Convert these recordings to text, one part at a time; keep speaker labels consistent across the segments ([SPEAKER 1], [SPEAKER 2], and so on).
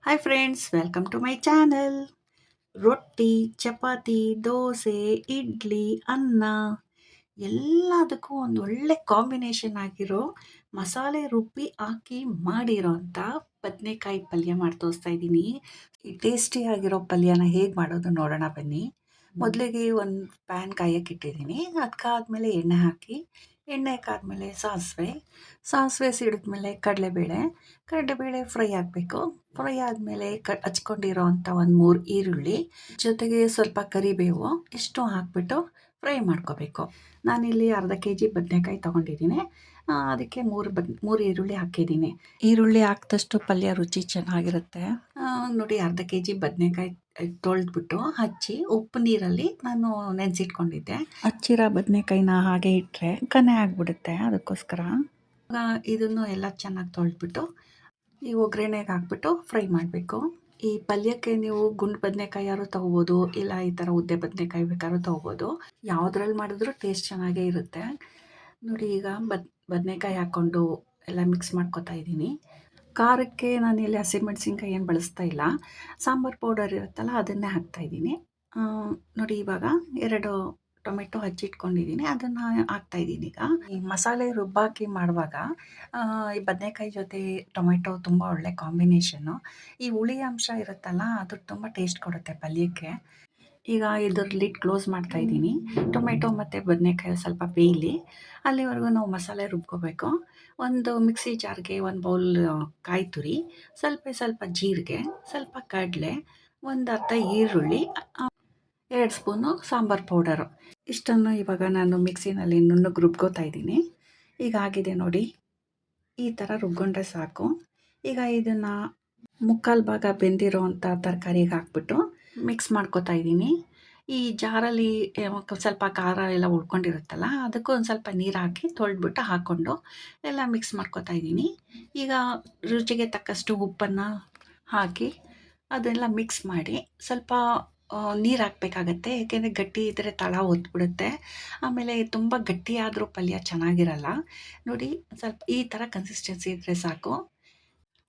[SPEAKER 1] Hi friends, welcome to my channel. ರೊಟ್ಟಿ, ಚಪಾತಿ, ದೋಸೆ, ಇಡ್ಲಿ, ಅನ್ನ ಎಲ್ಲದಕ್ಕೂ ಒಂದು ಒಳ್ಳೆ ಕಾಂಬಿನೇಷನ್ ಆಗಿರೋ ಮಸಾಲೆ ರುಬ್ಬಿ ಹಾಕಿ ಮಾಡಿರೋ ಅಂಥ ಬದನೆಕಾಯಿ ಪಲ್ಯ ಮಾಡಿ ತೋರಿಸ್ತಾ ಇದ್ದೀನಿ. ಈ ಟೇಸ್ಟಿ ಆಗಿರೋ ಪಲ್ಯನ ಹೇಗೆ ಮಾಡೋದು ನೋಡೋಣ ಬನ್ನಿ. ಮೊದಲಿಗೆ ಒಂದು ಪ್ಯಾನ್ ಕಾಯಕ್ಕೆ ಇಟ್ಟಿದ್ದೀನಿ. ಅದಕ್ಕಾದ್ಮೇಲೆ ಎಣ್ಣೆ ಹಾಕಿ, ಎಣ್ಣೆ ಕಾದ್ಮೇಲೆ ಸಾಸಿವೆ ಸಿಡಿದ್ಮೇಲೆ ಕಡಲೆಬೇಳೆ ಫ್ರೈ ಆಗಬೇಕು. ಫ್ರೈ ಆದಮೇಲೆ ಹಚ್ಕೊಂಡಿರೋ ಅಂಥ ಒಂದು 3 ಈರುಳ್ಳಿ ಜೊತೆಗೆ ಸ್ವಲ್ಪ ಕರಿಬೇವು ಇಷ್ಟು ಹಾಕ್ಬಿಟ್ಟು ಫ್ರೈ ಮಾಡ್ಕೋಬೇಕು. ನಾನಿಲ್ಲಿ ಅರ್ಧ ಕೆಜಿ ಬದನೆಕಾಯಿ ತೊಗೊಂಡಿದ್ದೀನಿ. ಅದಕ್ಕೆ 3 ಈರುಳ್ಳಿ ಹಾಕಿದ್ದೀನಿ. ಈರುಳ್ಳಿ ಹಾಕಿದಷ್ಟು ಪಲ್ಯ ರುಚಿ ಚೆನ್ನಾಗಿರುತ್ತೆ. ನೋಡಿ, ಅರ್ಧ ಕೆಜಿ ಬದನೆಕಾಯಿ ತೊಳೆದ್ಬಿಟ್ಟು ಹಚ್ಚಿ ಉಪ್ಪು ನೀರಲ್ಲಿ ನಾನು ನೆನೆಸಿಟ್ಕೊಂಡಿದ್ದೆ. ಹಚ್ಚಿರೋ ಬದನೆಕಾಯಿನ ಹಾಗೆ ಇಟ್ಟರೆ ಕನೆ ಆಗಿಬಿಡುತ್ತೆ. ಅದಕ್ಕೋಸ್ಕರ ಇದನ್ನು ಎಲ್ಲ ಚೆನ್ನಾಗಿ ತೊಳೆದ್ಬಿಟ್ಟು ಈ ಒಗ್ಗರಣೆಗೆ ಹಾಕ್ಬಿಟ್ಟು ಫ್ರೈ ಮಾಡಬೇಕು. ಈ ಪಲ್ಯಕ್ಕೆ ನೀವು ಗುಂಡು ಬದನೆಕಾಯಾರು ತೊಗೋಬೋದು, ಇಲ್ಲ ಈ ಥರ ಉದ್ದೆ ಬದನೆಕಾಯಿ ಬೇಕಾದ್ರೂ ತೊಗೋಬೋದು. ಯಾವುದ್ರಲ್ಲಿ ಮಾಡಿದ್ರೂ ಟೇಸ್ಟ್ ಚೆನ್ನಾಗೇ ಇರುತ್ತೆ. ನೋಡಿ, ಈಗ ಬದನೆಕಾಯಿ ಹಾಕ್ಕೊಂಡು ಎಲ್ಲ ಮಿಕ್ಸ್ ಮಾಡ್ಕೊತಾ ಇದ್ದೀನಿ. ಖಾರಕ್ಕೆ ನಾನಿಲ್ಲಿ ಹಸಿಮೆಣಸಿನ್ಕಾಯಿ ಏನು ಬಳಸ್ತಾ ಇಲ್ಲ, ಸಾಂಬಾರು ಪೌಡರ್ ಇರುತ್ತಲ್ಲ ಅದನ್ನೇ ಹಾಕ್ತಾಯಿದ್ದೀನಿ. ನೋಡಿ, ಇವಾಗ 2 ಟೊಮೆಟೊ ಹಚ್ಚಿಟ್ಕೊಂಡಿದ್ದೀನಿ, ಅದನ್ನು ಹಾಕ್ತಾಯಿದ್ದೀನಿ. ಈಗ ಈ ಮಸಾಲೆ ರುಬ್ಬಾಕಿ ಮಾಡುವಾಗ ಈ ಬದನೆಕಾಯಿ ಜೊತೆ ಟೊಮೆಟೊ ತುಂಬ ಒಳ್ಳೆ ಕಾಂಬಿನೇಷನ್ನು. ಈ ಹುಳಿ ಅಂಶ ಇರುತ್ತಲ್ಲ, ಅದು ತುಂಬ ಟೇಸ್ಟ್ ಕೊಡುತ್ತೆ ಪಲ್ಯಕ್ಕೆ. ಈಗ ಇದ್ರ ಲಿಡ್ ಕ್ಲೋಸ್ ಮಾಡ್ತಾ ಇದ್ದೀನಿ. ಟೊಮೆಟೊ ಮತ್ತು ಬದನೆಕಾಯಿ ಸ್ವಲ್ಪ ಬೇಯಲಿ, ಅಲ್ಲಿವರೆಗೂ ನಾವು ಮಸಾಲೆ ರುಬ್ಕೋಬೇಕು. ಒಂದು ಮಿಕ್ಸಿ ಜಾರ್ಗೆ 1 ಬೌಲ್ ಕಾಯಿ ತುರಿ, ಸ್ವಲ್ಪ ಜೀರಿಗೆ, ಸ್ವಲ್ಪ ಕಡಲೆ, ಒಂದು ಅರ್ಧ ಈರುಳ್ಳಿ, 2 ಸ್ಪೂನು ಸಾಂಬಾರು ಪೌಡರು ಇಷ್ಟನ್ನು ಇವಾಗ ನಾನು ಮಿಕ್ಸಿನಲ್ಲಿ ನುಣ್ಣಗೆ ರುಬ್ಕೋತಾ ಇದ್ದೀನಿ. ಈಗ ಆಗಿದೆ ನೋಡಿ, ಈ ಥರ ರುಬ್ಕೊಂಡ್ರೆ ಸಾಕು. ಈಗ ಇದನ್ನು ಮುಕ್ಕಾಲು ಭಾಗ ಬೆಂದಿರೋ ಅಂಥ ತರಕಾರಿಗೆ ಹಾಕ್ಬಿಟ್ಟು ಮಿಕ್ಸ್ ಮಾಡ್ಕೋತಾ ಇದ್ದೀನಿ. ಈ ಜಾರಲ್ಲಿ ಸ್ವಲ್ಪ ಖಾರ ಎಲ್ಲ ಉಳ್ಕೊಂಡಿರುತ್ತಲ್ಲ, ಅದಕ್ಕೂ ಒಂದು ಸ್ವಲ್ಪ ನೀರು ಹಾಕಿ ತೊಳೆದ್ಬಿಟ್ಟು ಹಾಕ್ಕೊಂಡು ಎಲ್ಲ ಮಿಕ್ಸ್ ಮಾಡ್ಕೋತಾ ಇದ್ದೀನಿ. ಈಗ ರುಚಿಗೆ ತಕ್ಕಷ್ಟು ಉಪ್ಪನ್ನು ಹಾಕಿ ಅದೆಲ್ಲ ಮಿಕ್ಸ್ ಮಾಡಿ ಸ್ವಲ್ಪ ನೀರು ಹಾಕಬೇಕಾಗತ್ತೆ. ಏಕೆಂದರೆ ಗಟ್ಟಿ ಇದ್ದರೆ ತಳ ಒತ್ಬಿಡುತ್ತೆ. ಆಮೇಲೆ ತುಂಬ ಗಟ್ಟಿಯಾದರೂ ಪಲ್ಯ ಚೆನ್ನಾಗಿರಲ್ಲ. ನೋಡಿ, ಸ್ವಲ್ಪ ಈ ಥರ ಕನ್ಸಿಸ್ಟೆನ್ಸಿ ಇದ್ದರೆ ಸಾಕು.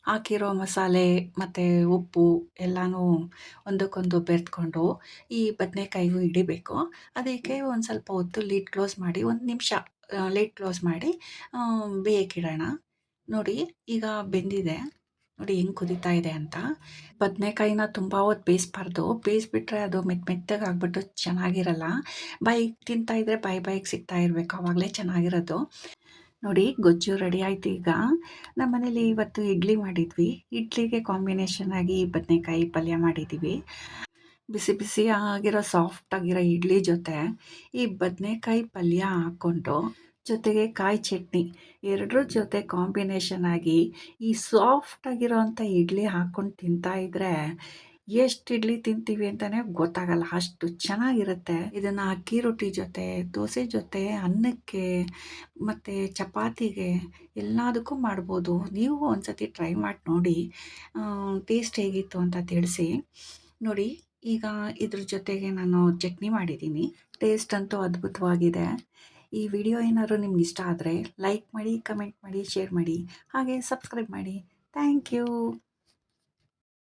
[SPEAKER 1] ಹಾಕಿರೋ ಮಸಾಲೆ ಮತ್ತು ಉಪ್ಪು ಎಲ್ಲನೂ ಒಂದಕ್ಕೊಂದು ಬೆರೆತ್ಕೊಂಡು ಈ ಬದನೆಕಾಯಿಗೂ ಹಿಡಿಬೇಕು. ಅದಕ್ಕೆ ಒಂದು ಸ್ವಲ್ಪ ಹೊತ್ತು ಲಿಡ್ ಕ್ಲೋಸ್ ಮಾಡಿ 1 ನಿಮಿಷ ಲಿಡ್ ಕ್ಲೋಸ್ ಮಾಡಿ ಬೇಯಕ್ಕಿಡೋಣ. ನೋಡಿ, ಈಗ ಬೆಂದಿದೆ. ನೋಡಿ ಹೆಂಗೆ ಕುದೀತಾ ಇದೆ ಅಂತ. ಬದನೆಕಾಯಿನ ತುಂಬ ಹೊತ್ತು ಬೇಯಿಸ್ಬಾರ್ದು. ಬೇಯಿಸ್ಬಿಟ್ರೆ ಅದು ಮೆತ್ತಗೆ ಆಗಿಬಿಟ್ಟು ಚೆನ್ನಾಗಿರಲ್ಲ. ಬಾಯಿಗೆ ತಿಂತಾಯಿದ್ರೆ ಬಾಯಿಗೆ ಸಿಗ್ತಾ ಇರಬೇಕು, ಆವಾಗಲೇ ಚೆನ್ನಾಗಿರೋದು. ನೋಡಿ, ಗೊಜ್ಜು ರೆಡಿ ಆಯಿತು. ಈಗ ನಮ್ಮ ಮನೇಲಿ ಇವತ್ತು ಇಡ್ಲಿ ಮಾಡಿದ್ವಿ. ಇಡ್ಲಿಗೆ ಕಾಂಬಿನೇಷನ್ ಆಗಿ ಬದನೆಕಾಯಿ ಪಲ್ಯ ಮಾಡಿದ್ದೀವಿ. ಬಿಸಿ ಬಿಸಿ ಆಗಿರೋ ಸಾಫ್ಟ್ ಆಗಿರೋ ಇಡ್ಲಿ ಜೊತೆ ಈ ಬದನೆಕಾಯಿ ಪಲ್ಯ ಹಾಕ್ಕೊಂಡು ಜೊತೆಗೆ ಕಾಯಿ ಚಟ್ನಿ, ಎರಡರ ಜೊತೆ ಕಾಂಬಿನೇಷನ್ ಆಗಿ ಈ ಸಾಫ್ಟ್ ಆಗಿರೋ ಅಂಥ ಇಡ್ಲಿ ಹಾಕ್ಕೊಂಡು ತಿಂತಾಯಿದ್ರೆ ಎಷ್ಟು ಇಡ್ಲಿ ತಿಂತೀವಿ ಅಂತಲೇ ಗೊತ್ತಾಗಲ್ಲ, ಅಷ್ಟು ಚೆನ್ನಾಗಿರುತ್ತೆ. ಇದನ್ನು ಅಕ್ಕಿ ರೊಟ್ಟಿ ಜೊತೆ, ದೋಸೆ ಜೊತೆ, ಅನ್ನಕ್ಕೆ ಮತ್ತು ಚಪಾತಿಗೆ ಎಲ್ಲದಕ್ಕೂ ಮಾಡ್ಬೋದು. ನೀವು ಒಂದ್ಸತಿ ಟ್ರೈ ಮಾಡಿ ನೋಡಿ, ಟೇಸ್ಟ್ ಹೇಗಿತ್ತು ಅಂತ ತಿಳಿಸಿ. ನೋಡಿ, ಈಗ ಇದ್ರ ಜೊತೆಗೆ ನಾನು ಚಟ್ನಿ ಮಾಡಿದ್ದೀನಿ. ಟೇಸ್ಟ್ ಅಂತೂ ಅದ್ಭುತವಾಗಿದೆ. ಈ ವಿಡಿಯೋ ಏನಾದರೂ ನಿಮ್ಗೆ ಇಷ್ಟ ಆದರೆ ಲೈಕ್ ಮಾಡಿ, ಕಮೆಂಟ್ ಮಾಡಿ, ಶೇರ್ ಮಾಡಿ, ಹಾಗೆ ಸಬ್ಸ್ಕ್ರೈಬ್ ಮಾಡಿ. Thank you.